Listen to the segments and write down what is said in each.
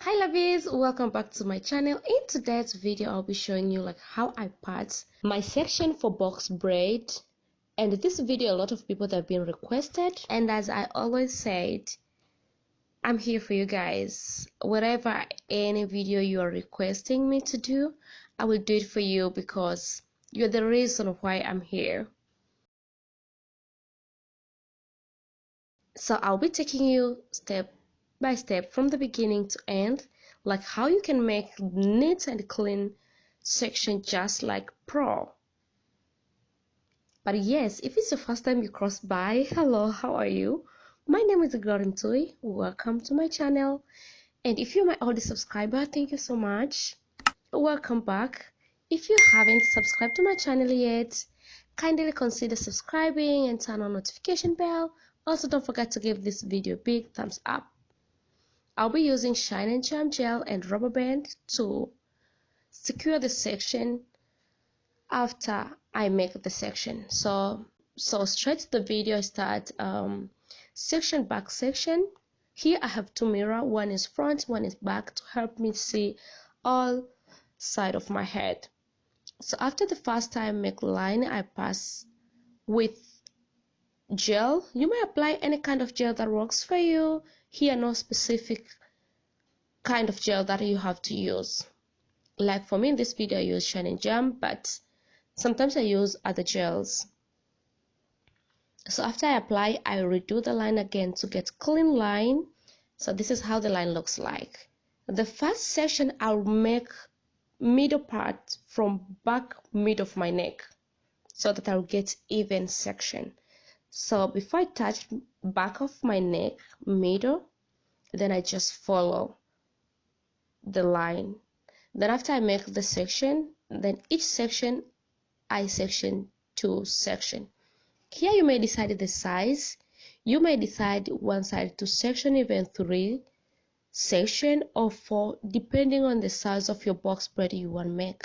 Hi lovies, welcome back to my channel. In today's video I'll be showing you how I part my section for box braid, and this video a lot of people have been requested, and as I always said, I'm here for you guys. Whatever any video you are requesting me to do, I will do it for you because you're the reason why I'm here. So I'll be taking you step by step from the beginning to end, like how you can make neat and clean section just like pro. But yes, if it's your first time you cross by, hello, how are you? My name is Tui. Welcome to my channel, and if you're my oldest subscriber, thank you so much. Welcome back. If you haven't subscribed to my channel yet, kindly consider subscribing and turn on notification bell. Also, don't forget to give this video a big thumbs up. I'll be using Shine and Charm gel and rubber band to secure the section after I make the section. So straight to the video, I start section, back section. Here I have two mirrors, one is front, one is back, to help me see all side of my head. So after the first time make line, I pass with gel. You may apply any kind of gel that works for you. Here, no specific kind of gel that you have to use. Like for me in this video I use Shine and Jam, but sometimes I use other gels. So after I apply, I redo the line again to get clean line. So this is how the line looks like. The first section I'll make middle part from back mid of my neck so that I'll get even section. So before I touch back of my neck middle, then I just follow the line. Then after I make the section, then each section I section to section. Here you may decide the size. You may decide one side to section, even 3 section or 4, depending on the size of your box braid you want to make.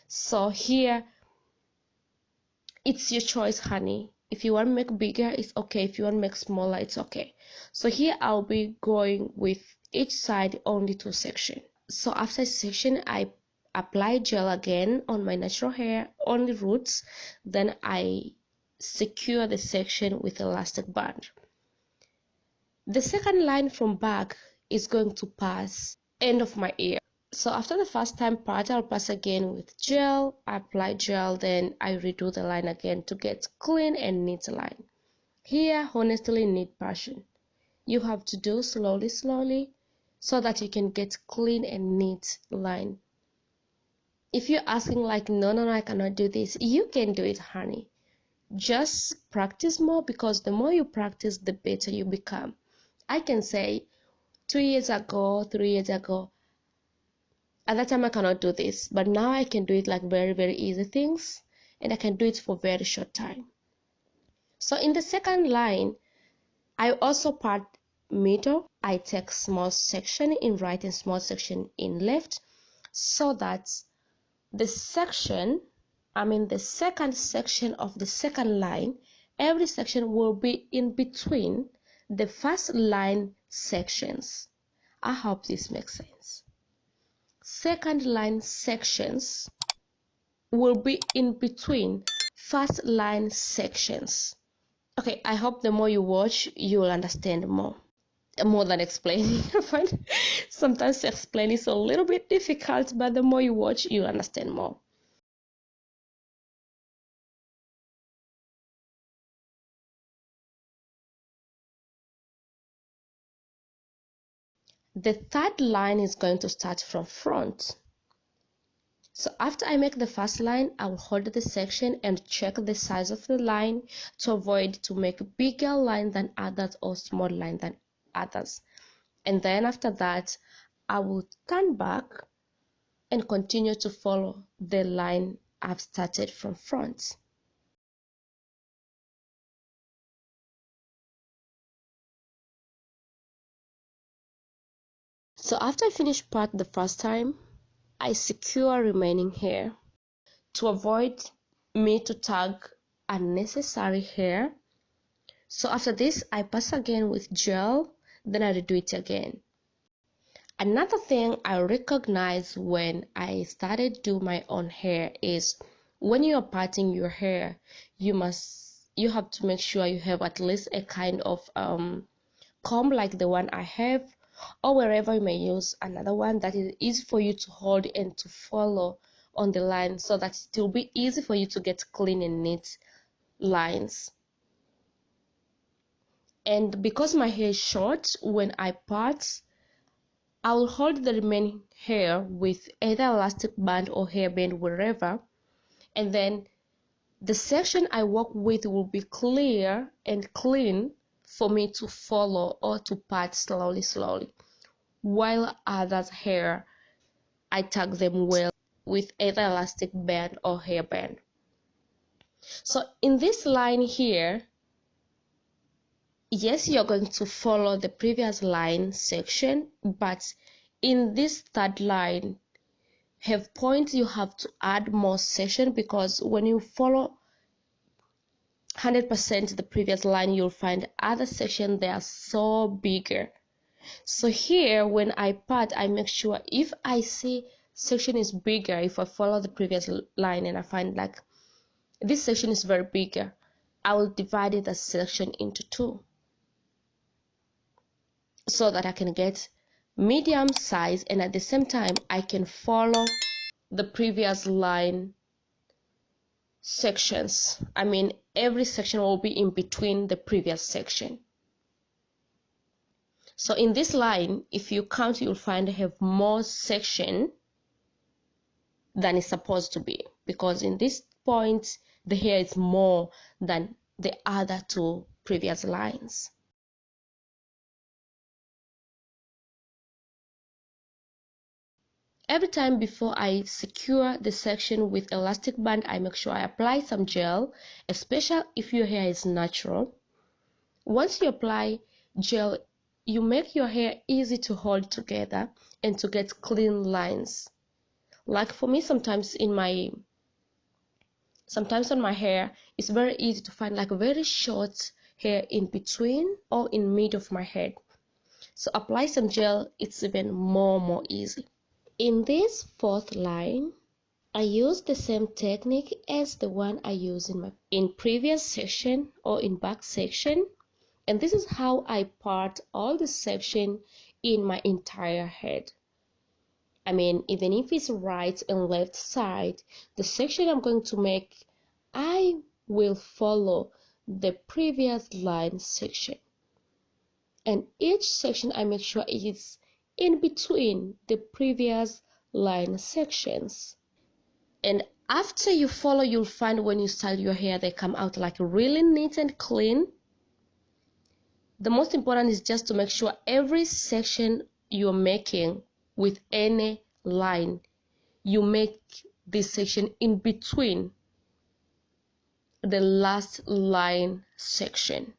So here it's your choice, honey. If you want to make bigger, it's okay. If you want to make smaller, it's okay. So here I'll be going with each side only 2 sections. So after section, I apply gel again on my natural hair, on the roots. Then I secure the section with elastic band. The second line from back is going to pass end of my ear. So after the first time part, I'll pass again with gel. I apply gel, then I redo the line again to get clean and neat line. Here, honestly, need passion. You have to do slowly so that you can get clean and neat line. If you're asking no, I cannot do this, you can do it, honey. Just practice more, because the more you practice, the better you become. I can say 2 years ago, 3 years ago, at that time I cannot do this, but now I can do it like very easy things, and I can do it for very short time. So in the second line, I also part middle. I take small section in right and small section in left, so that the second section of the second line, every section will be in between the first line sections. I hope this makes sense. Second line sections will be in between first line sections. Okay, I hope the more you watch, you will understand more than explaining. But sometimes explaining is a little bit difficult, but the more you watch, you understand more. The third line is going to start from front. So after I make the first line, I will hold the section and check the size of the line to avoid to make bigger line than others or small line than others. And then after that, I will turn back and continue to follow the line I've started from front. So after I finish part the first time, I secure remaining hair to avoid me to tag unnecessary hair. So after this, I pass again with gel, then I redo it again. Another thing I recognize when I started do my own hair is when you're parting your hair, you have to make sure you have at least a kind of comb like the one I have, or wherever you may use another one that is easy for you to hold and to follow on the line, so that it will be easy for you to get clean and neat lines. And because my hair is short, when I part, I will hold the remaining hair with either elastic band or hairband, wherever, and then the section I work with will be clear and clean for me to follow or to part slowly, while others' hair, I tag them well with either elastic band or hairband. So in this line here, yes, you're going to follow the previous line section, but in this third line have points you have to add more section, because when you follow 100% the previous line, you'll find other sections they are so bigger. So here when I part, I make sure if I see section is bigger, if I follow the previous line and I find like this section is very bigger, I will divide the section into two, so that I can get medium size and at the same time I can follow the previous line sections. I mean, every section will be in between the previous section. So in this line, if you count, you'll find I have more section than it's supposed to be, because in this point the hair is more than the other two previous lines. Every time before I secure the section with elastic band, I make sure I apply some gel, especially if your hair is natural. Once you apply gel, you make your hair easy to hold together and to get clean lines. Like for me, sometimes on my hair, it's very easy to find like very short hair in between or in mid of my head. So apply some gel, it's even more easy. In this fourth line, I use the same technique as the one I used in previous section or in back section, and this is how I part all the section in my entire head. I mean, even if it's right and left side, the section I'm going to make, I will follow the previous line section, and each section I make sure it is in between the previous line sections. And after you follow, you'll find when you style your hair, they come out like really neat and clean. The most important is just to make sure every section you're making with any line, you make this section in between the last line section.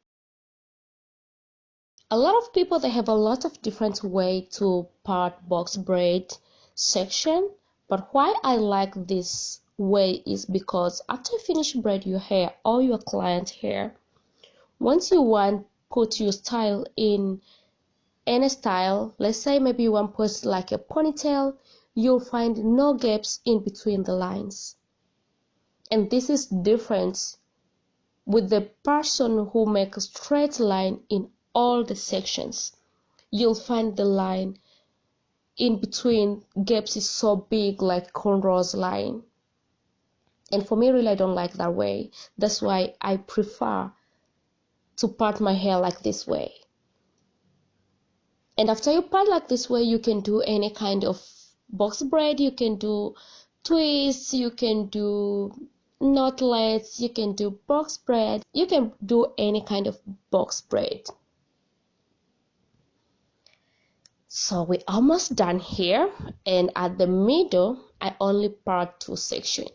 A lot of people, they have a lot of different way to part box braid section, but why I like this way is because after you finish braid your hair or your client hair, once you want put your style in any style, let's say maybe you want put like a ponytail, you'll find no gaps in between the lines. And this is different with the person who makes a straight line in all the sections. You'll find the line in between gaps is so big, like cornrows line. And for me, really, I don't like that way. That's why I prefer to part my hair like this way. And after you part like this way, you can do any kind of box braid. You can do twists, you can do knotlets, you can do box braid, you can do any kind of box braid. So we're almost done here, and at the middle I only part two sections.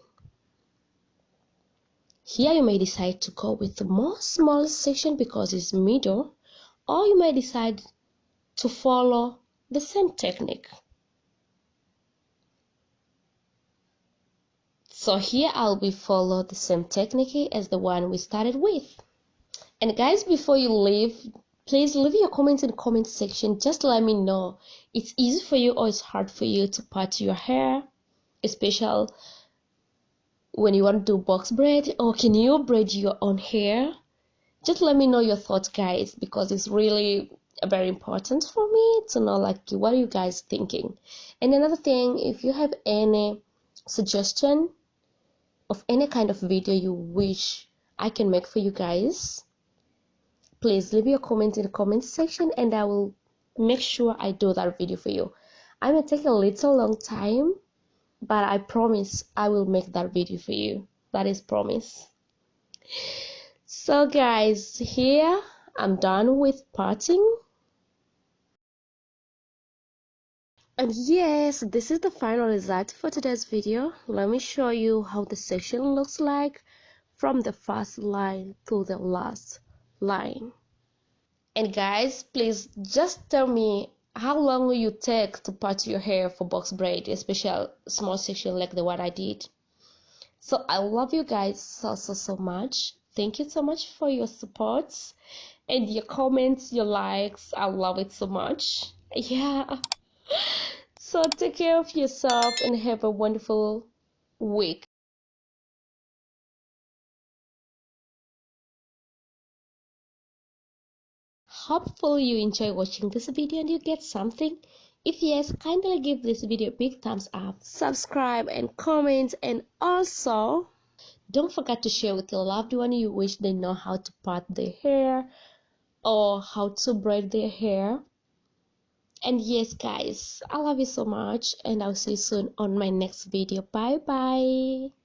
Here you may decide to go with the more small section because it's middle, or you may decide to follow the same technique. So here I'll be follow the same technique as the one we started with. And guys, before you leave, Please leave your comments in the comment section. Just let me know it's easy for you or it's hard for you to part your hair, especially when you want to do box braid, or can you braid your own hair? Just let me know your thoughts, guys, because it's really very important for me to know like what are you guys thinking. And another thing, if you have any suggestion of any kind of video you wish I can make for you guys, please leave your comment in the comment section and I will make sure I do that video for you. I may take a little long time, but I promise I will make that video for you. That is promise. So guys, here I'm done with parting. And yes, this is the final result for today's video. Let me show you how the section looks like from the first line to the last line. And guys, please just tell me how long will you take to part your hair for box braid, especially small section like the one I did. So I love you guys so much. Thank you so much for your support and your comments, your likes. I love it so much. Yeah. So take care of yourself and have a wonderful week. Hopefully you enjoy watching this video and you get something. If yes, kindly give this video a big thumbs up, subscribe and comment, and also don't forget to share with your loved one you wish they know how to part their hair or how to braid their hair. And yes guys, I love you so much and I'll see you soon on my next video. Bye bye.